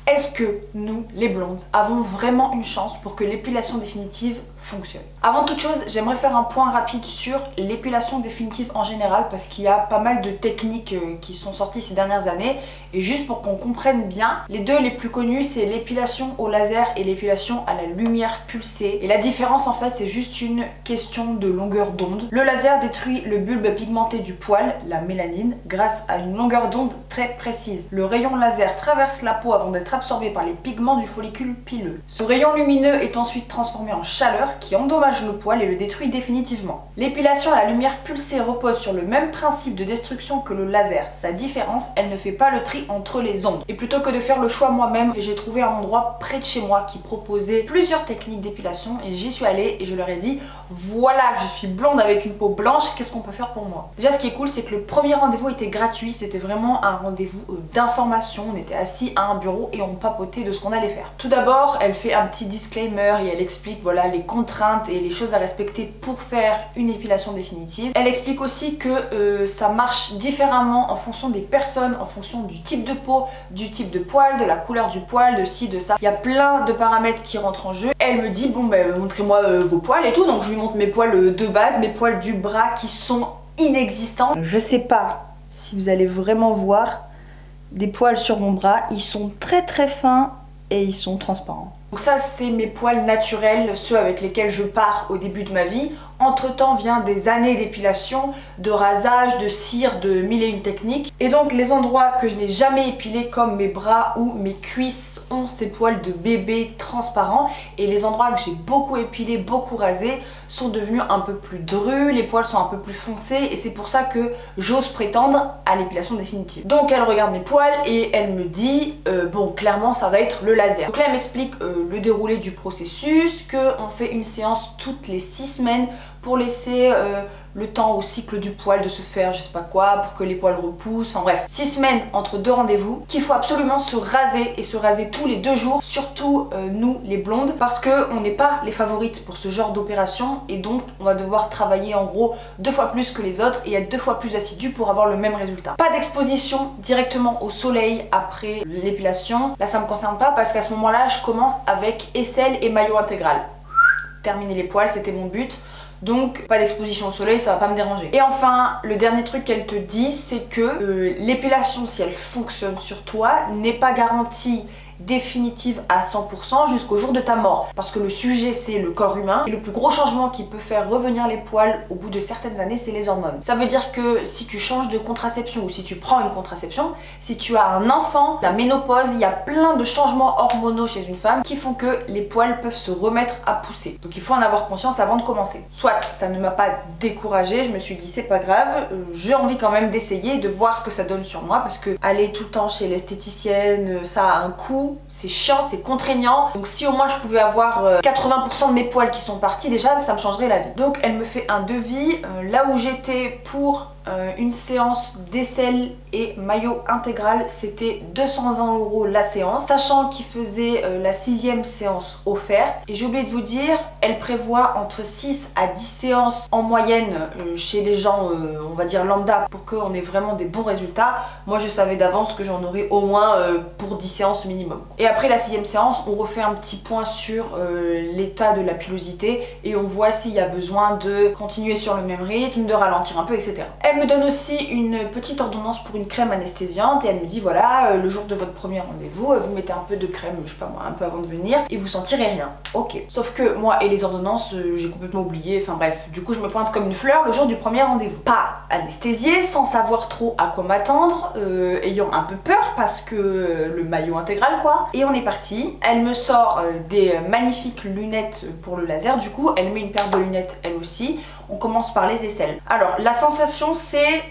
Est-ce que nous, les blondes, avons vraiment une chance pour que l'épilation définitive fonctionne? Avant toute chose, j'aimerais faire un point rapide sur l'épilation définitive en général parce qu'il y a pas mal de techniques qui sont sorties ces dernières années et juste pour qu'on comprenne bien, les deux les plus connus c'est l'épilation au laser et l'épilation à la lumière pulsée et la différence en fait c'est juste une question de longueur d'onde. Le laser détruit le bulbe pigmenté du poil, la mélanine, grâce à une longueur d'onde très précise. Le rayon laser traverse la peau avant d'être absorbé par les pigments du follicule pileux. Ce rayon lumineux est ensuite transformé en chaleur qui endommage le poil et le détruit définitivement. L'épilation à la lumière pulsée repose sur le même principe de destruction que le laser. Sa différence, elle ne fait pas le tri entre les ondes. Et plutôt que de faire le choix moi-même, j'ai trouvé un endroit près de chez moi qui proposait plusieurs techniques d'épilation et j'y suis allée et je leur ai dit voilà, je suis blonde avec une peau blanche, qu'est-ce qu'on peut faire pour moi? Déjà ce qui est cool c'est que le premier rendez-vous était gratuit, c'était vraiment un rendez-vous d'information, on était assis à un bureau et on papotait de ce qu'on allait faire. Tout d'abord, elle fait un petit disclaimer et elle explique voilà les contraintes et les choses à respecter pour faire une épilation définitive. Elle explique aussi que ça marche différemment en fonction des personnes, en fonction du type de peau, du type de poil, de la couleur du poil, de ci, de ça. Il y a plein de paramètres qui rentrent en jeu. Elle me dit bon ben montrez-moi vos poils et tout, donc je lui montre mes poils de base, mes poils du bras qui sont inexistants. Je sais pas si vous allez vraiment voir des poils sur mon bras, ils sont très fins et ils sont transparents. Donc ça c'est mes poils naturels, ceux avec lesquels je pars au début de ma vie. Entre temps vient des années d'épilation, de rasage, de cire, de mille et une techniques. Et donc les endroits que je n'ai jamais épilés comme mes bras ou mes cuisses ont ces poils de bébé transparents. Et les endroits que j'ai beaucoup épilés, beaucoup rasés sont devenus un peu plus drus, les poils sont un peu plus foncés et c'est pour ça que j'ose prétendre à l'épilation définitive. Donc elle regarde mes poils et elle me dit bon clairement ça va être le laser. Donc là elle m'explique le déroulé du processus, qu'on fait une séance toutes les 6 semaines pour laisser le temps au cycle du poil de se faire je sais pas quoi, pour que les poils repoussent, en bref 6 semaines entre deux rendez-vous, qu'il faut absolument se raser et se raser tous les 2 jours, surtout nous les blondes parce que on n'est pas les favorites pour ce genre d'opération et donc on va devoir travailler en gros 2 fois plus que les autres et être 2 fois plus assidu pour avoir le même résultat. Pas d'exposition directement au soleil après l'épilation, là ça me concerne pas parce qu'à ce moment là je commence avec aisselle et maillot intégral. Terminer les poils c'était mon but. Donc pas d'exposition au soleil, ça va pas me déranger. Et enfin, le dernier truc qu'elle te dit, c'est que l'épilation, si elle fonctionne sur toi, n'est pas garantie définitive à 100% jusqu'au jour de ta mort parce que le sujet c'est le corps humain et le plus gros changement qui peut faire revenir les poils au bout de certaines années c'est les hormones. Ça veut dire que si tu changes de contraception ou si tu prends une contraception, si tu as un enfant, la ménopause, il y a plein de changements hormonaux chez une femme qui font que les poils peuvent se remettre à pousser. Donc il faut en avoir conscience avant de commencer. Soit ça ne m'a pas découragée, je me suis dit c'est pas grave, j'ai envie quand même d'essayer de voir ce que ça donne sur moi parce que aller tout le temps chez l'esthéticienne ça a un coût. C'est chiant, c'est contraignant. Donc si au moins je pouvais avoir 80% de mes poils qui sont partis, déjà ça me changerait la vie. Donc elle me fait un devis. Là où j'étais pour une séance d'aisselle et maillot intégral, c'était 220 € la séance, sachant qu'il faisait la 6e séance offerte. Et j'ai oublié de vous dire, elle prévoit entre 6 à 10 séances en moyenne chez les gens, on va dire lambda, pour qu'on ait vraiment des bons résultats. Moi je savais d'avance que j'en aurais au moins pour 10 séances minimum. Et après la 6e séance, on refait un petit point sur l'état de la pilosité et on voit s'il y a besoin de continuer sur le même rythme, de ralentir un peu, etc. Elle me donne aussi une petite ordonnance pour une crème anesthésiante et elle me dit voilà, le jour de votre premier rendez-vous, vous mettez un peu de crème, je sais pas moi, un peu avant de venir et vous sentirez rien. Ok. Sauf que moi et les ordonnances, j'ai complètement oublié, enfin bref, du coup je me pointe comme une fleur le jour du premier rendez-vous. Pas anesthésiée, sans savoir trop à quoi m'attendre, ayant un peu peur parce que le maillot intégral quoi. Et on est parti. Elle me sort des magnifiques lunettes pour le laser, du coup elle met une paire de lunettes elle aussi. On commence par les aisselles. Alors la sensation c'est,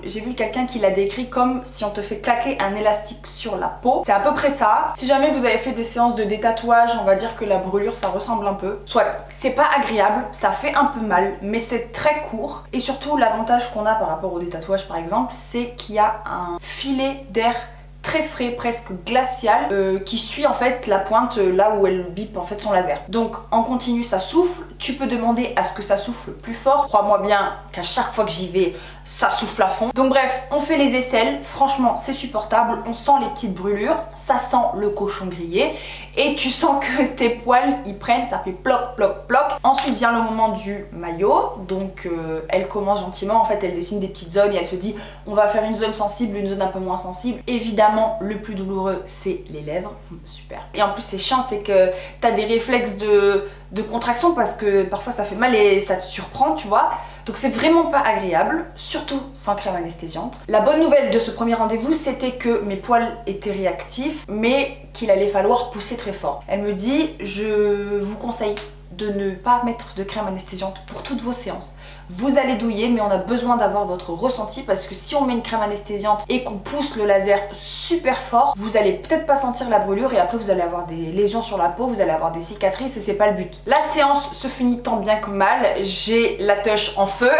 j'ai vu quelqu'un qui l'a décrit comme si on te fait claquer un élastique sur la peau. C'est à peu près ça. Si jamais vous avez fait des séances de détatouage, on va dire que la brûlure ça ressemble un peu. Soit c'est pas agréable, ça fait un peu mal, mais c'est très court. Et surtout l'avantage qu'on a par rapport au détatouage par exemple, c'est qu'il y a un filet d'air très frais, presque glacial, qui suit en fait la pointe là où elle bip en fait son laser. Donc en continu ça souffle, tu peux demander à ce que ça souffle plus fort. Crois-moi bien qu'à chaque fois que j'y vais, ça souffle à fond. Donc bref, on fait les aisselles, franchement c'est supportable, on sent les petites brûlures, ça sent le cochon grillé et tu sens que tes poils ils prennent, ça fait ploc ploc ploc. Ensuite vient le moment du maillot, donc elle commence gentiment, en fait elle dessine des petites zones et elle se dit on va faire une zone sensible, une zone un peu moins sensible. Évidemment le plus douloureux c'est les lèvres, super. Et en plus c'est chiant, c'est que t'as des réflexes de contraction parce que parfois ça fait mal et ça te surprend, tu vois. Donc c'est vraiment pas agréable, surtout sans crème anesthésiante. La bonne nouvelle de ce premier rendez-vous, c'était que mes poils étaient réactifs, mais qu'il allait falloir pousser très fort. Elle me dit, je vous conseille de ne pas mettre de crème anesthésiante pour toutes vos séances. Vous allez douiller, mais on a besoin d'avoir votre ressenti parce que si on met une crème anesthésiante et qu'on pousse le laser super fort, vous allez peut-être pas sentir la brûlure et après vous allez avoir des lésions sur la peau, vous allez avoir des cicatrices et c'est pas le but. La séance se finit tant bien que mal, j'ai la touche en feu.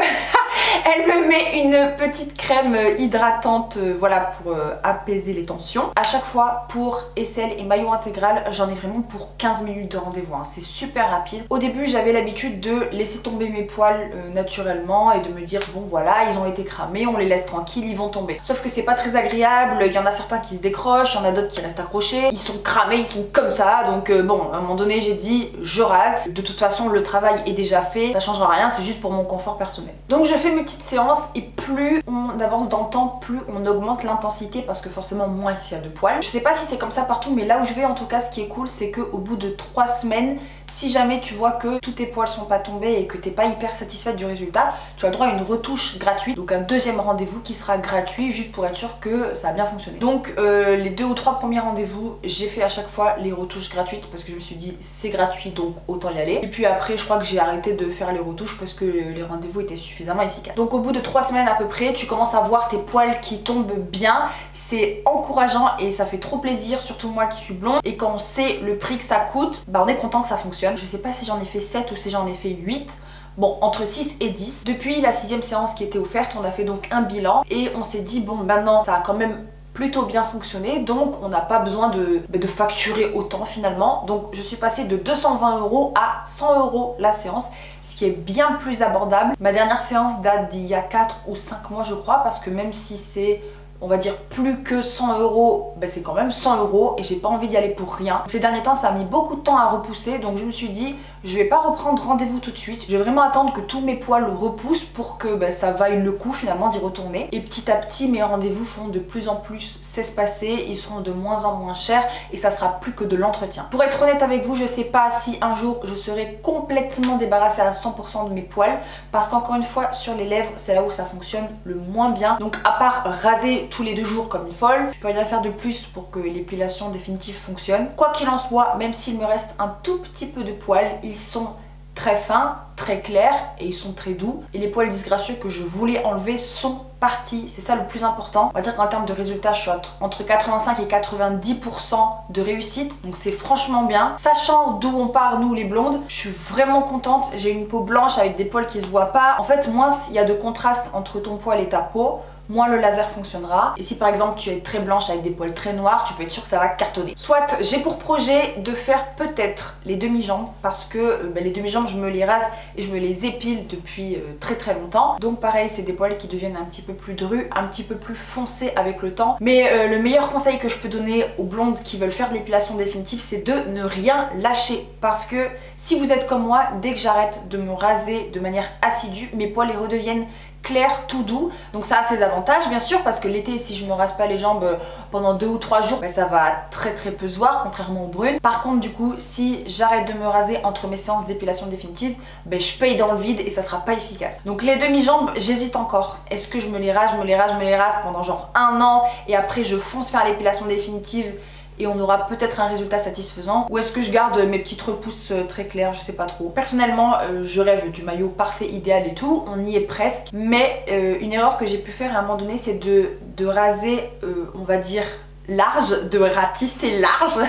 Elle me met une petite crème hydratante, voilà, pour apaiser les tensions. À chaque fois, pour aisselle et maillot intégral, j'en ai vraiment pour 15 minutes de rendez-vous, hein. C'est super rapide. Au début, j'avais l'habitude de laisser tomber mes poils naturellement et de me dire bon voilà, ils ont été cramés, on les laisse tranquilles, ils vont tomber. Sauf que c'est pas très agréable, il y en a certains qui se décrochent, il y en a d'autres qui restent accrochés, ils sont cramés, ils sont comme ça. Donc bon, à un moment donné, j'ai dit je rase. De toute façon, le travail est déjà fait, ça changera rien, c'est juste pour mon confort personnel. Donc je fais mes petites séances et plus on avance dans le temps, plus on augmente l'intensité parce que forcément moins il y a de poils. Je sais pas si c'est comme ça partout, mais là où je vais en tout cas, ce qui est cool, c'est qu'au bout de 3 semaines, si jamais tu vois que tous tes poils sont pas tombés et que t'es pas hyper satisfaite du résultat, tu as le droit à une retouche gratuite, donc un deuxième rendez-vous qui sera gratuit juste pour être sûr que ça a bien fonctionné. Donc les 2 ou 3 premiers rendez-vous, j'ai fait à chaque fois les retouches gratuites parce que je me suis dit c'est gratuit donc autant y aller. Et puis après je crois que j'ai arrêté de faire les retouches parce que les rendez-vous étaient suffisamment efficaces. Donc au bout de 3 semaines à peu près, tu commences à voir tes poils qui tombent bien, c'est encourageant et ça fait trop plaisir, surtout moi qui suis blonde. Et quand on sait le prix que ça coûte, bah on est content que ça fonctionne. Je sais pas si j'en ai fait 7 ou si j'en ai fait 8. Bon, entre 6 et 10. Depuis la 6e séance qui était offerte, on a fait donc un bilan et on s'est dit bon maintenant ça a quand même plutôt bien fonctionné, donc on n'a pas besoin de facturer autant finalement. Donc je suis passée de 220 € à 100 € la séance, ce qui est bien plus abordable. Ma dernière séance date d'il y a 4 ou 5 mois je crois, parce que même si c'est on va dire plus que 100 €, ben c'est quand même 100 € et j'ai pas envie d'y aller pour rien. Ces derniers temps ça a mis beaucoup de temps à repousser, donc je me suis dit je vais pas reprendre rendez-vous tout de suite, je vais vraiment attendre que tous mes poils repoussent pour que ben, ça vaille le coup finalement d'y retourner. Et petit à petit mes rendez-vous font de plus en plus s'espacer, ils seront de moins en moins chers et ça sera plus que de l'entretien. Pour être honnête avec vous, je sais pas si un jour je serai complètement débarrassée à 100% de mes poils, parce qu'encore une fois sur les lèvres c'est là où ça fonctionne le moins bien. Donc à part raser tous les 2 jours comme une folle, je peux rien faire de plus pour que l'épilation définitive fonctionne. Quoi qu'il en soit, même s'il me reste un tout petit peu de poils, ils sont très fins, très clairs et ils sont très doux. Et les poils disgracieux que je voulais enlever sont partis, c'est ça le plus important. On va dire qu'en termes de résultats, je suis entre 85 et 90% de réussite, donc c'est franchement bien. Sachant d'où on part nous les blondes, je suis vraiment contente. J'ai une peau blanche avec des poils qui se voient pas. En fait, moins il y a de contraste entre ton poil et ta peau, moins le laser fonctionnera. Et si par exemple tu es très blanche avec des poils très noirs, tu peux être sûr que ça va cartonner. Soit j'ai pour projet de faire peut-être les demi-jambes, parce que les demi-jambes je me les rase et je me les épile depuis très longtemps. Donc pareil, c'est des poils qui deviennent un petit peu plus drus, un petit peu plus foncés avec le temps. Mais le meilleur conseil que je peux donner aux blondes qui veulent faire de l'épilation définitive, c'est de ne rien lâcher. Parce que si vous êtes comme moi, dès que j'arrête de me raser de manière assidue, mes poils ils redeviennent clair, tout doux. Donc ça a ses avantages bien sûr, parce que l'été si je me rase pas les jambes pendant 2 ou 3 jours, ça va très peu se voir, contrairement aux brunes. Par contre du coup si j'arrête de me raser entre mes séances d'épilation définitive, je paye dans le vide et ça sera pas efficace. Donc les demi-jambes, j'hésite encore. Est-ce que je me les rase, je me les rase pendant genre 1 an et après je fonce faire l'épilation définitive et on aura peut-être un résultat satisfaisant, ou est-ce que je garde mes petites repousses très claires, je sais pas trop. Personnellement je rêve du maillot parfait, idéal et tout, on y est presque, mais une erreur que j'ai pu faire à un moment donné, c'est de raser on va dire large, de ratisser large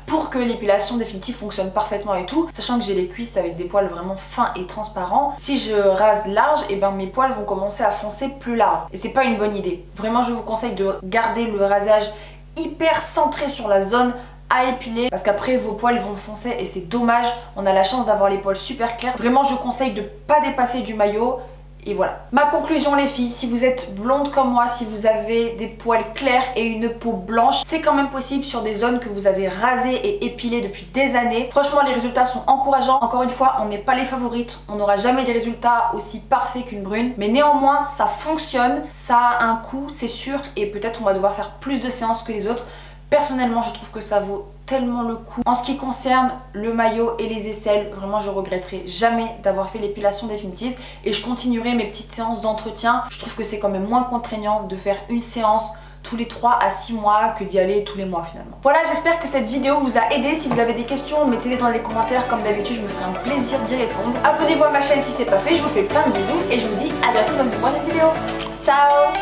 pour que l'épilation définitive fonctionne parfaitement et tout, sachant que j'ai les cuisses avec des poils vraiment fins et transparents. Si je rase large, et mes poils vont commencer à foncer plus large et c'est pas une bonne idée. Vraiment je vous conseille de garder le rasage hyper centré sur la zone à épiler, parce qu'après vos poils vont foncer et c'est dommage. On a la chance d'avoir les poils super clairs. Vraiment je conseille de pas dépasser du maillot Et voilà. Ma conclusion les filles, si vous êtes blonde comme moi, si vous avez des poils clairs et une peau blanche, c'est quand même possible sur des zones que vous avez rasées et épilées depuis des années. Franchement les résultats sont encourageants. Encore une fois, on n'est pas les favorites, on n'aura jamais des résultats aussi parfaits qu'une brune. Mais néanmoins ça fonctionne, ça a un coût c'est sûr et peut-être on va devoir faire plus de séances que les autres. Personnellement je trouve que ça vaut tellement le coup. En ce qui concerne le maillot et les aisselles, vraiment je regretterai jamais d'avoir fait l'épilation définitive et je continuerai mes petites séances d'entretien. Je trouve que c'est quand même moins contraignant de faire une séance tous les 3 à 6 mois que d'y aller tous les mois finalement. Voilà, j'espère que cette vidéo vous a aidé. Si vous avez des questions, mettez-les dans les commentaires comme d'habitude, je me ferai un plaisir d'y répondre. Abonnez-vous à ma chaîne si c'est pas fait, je vous fais plein de bisous et je vous dis à bientôt dans une prochaine vidéo. Ciao!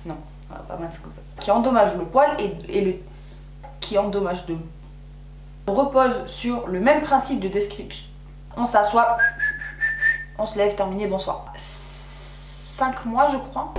Non, pas mal comme ça. Qui endommage le poil et le qui endommage de. On repose sur le même principe de description. On s'assoit, on se lève, terminé, bonsoir. 5 mois je crois.